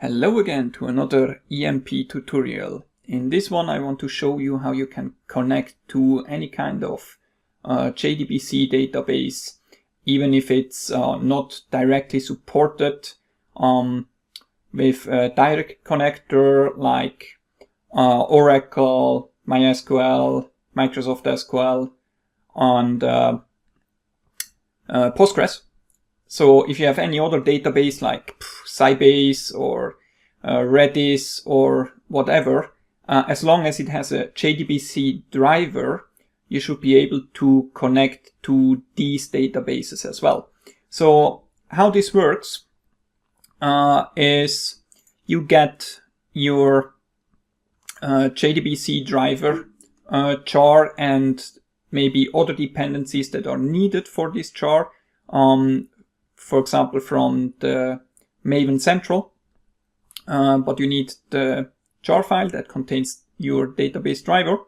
Hello again to another EMP tutorial. In this one I want to show you how you can connect to any kind of JDBC database, even if it's not directly supported with a direct connector like Oracle, MySQL, Microsoft SQL, and Postgres. So if you have any other database like Sybase or Redis or whatever, as long as it has a JDBC driver, you should be able to connect to these databases as well. So how this works is you get your JDBC driver jar and maybe other dependencies that are needed for this jar. For example, from the Maven Central, but you need the jar file that contains your database driver.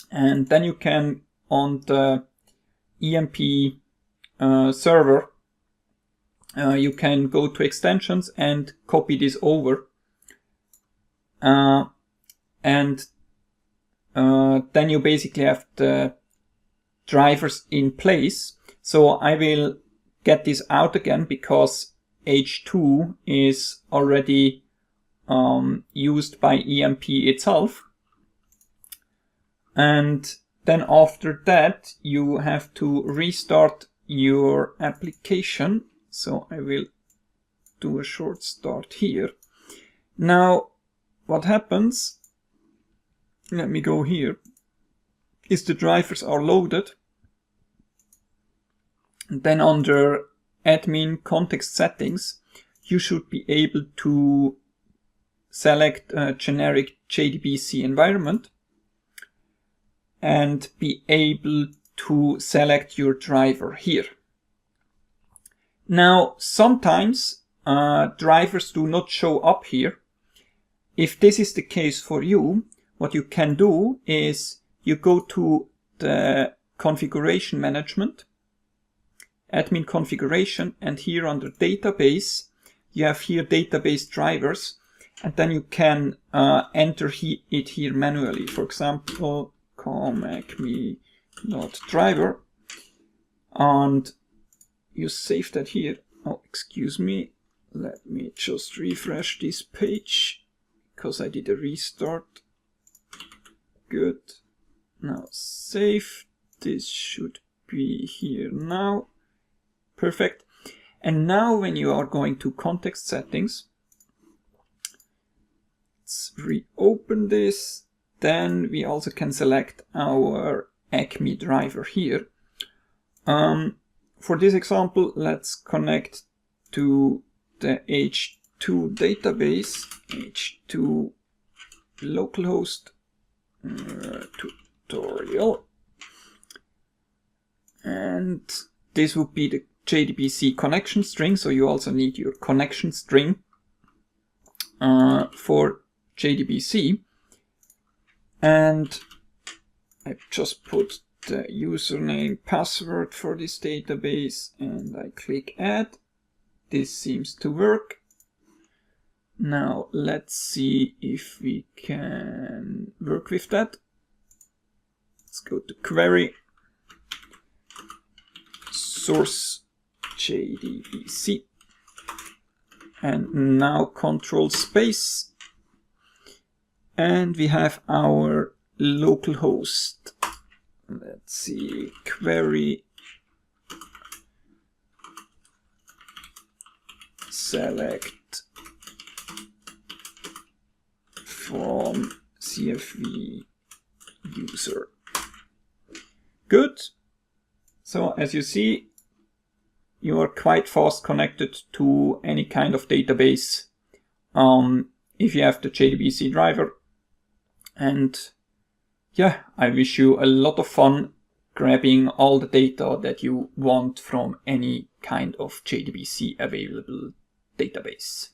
And then you can, on the EMP server, you can go to extensions and copy this over. And then you basically have the drivers in place. So I will get this out again because H2 is already used by EMP itself. And then after that, you have to restart your application. So I will do a short start here. Now, what happens, let me go here, is the drivers are loaded. Then under admin context settings, you should be able to select a generic JDBC environment and be able to select your driver here. Now, sometimes drivers do not show up here. If this is the case for you, what you can do is you go to the configuration management, admin configuration, and here under database you have here database drivers, and then you can enter it here manually. For example, comacme.driver, and you save that here. Oh, excuse me, let me just refresh this page because I did a restart. Good. Now save. This should be here now. Perfect. And now when you are going to context settings, let's reopen this. Then we also can select our Acme driver here. For this example, let's connect to the H2 database, H2 localhost tutorial. And this would be the JDBC connection string, so you also need your connection string for JDBC. And I just put the username, password for this database, and I click add. This seems to work. Now let's see if we can work with that. Let's go to query, source JDBC, and now control space, and we have our localhost. Let's see, query select from CFV user. Good. So as you see, you are quite fast connected to any kind of database if you have the JDBC driver. And yeah, I wish you a lot of fun grabbing all the data that you want from any kind of JDBC available database.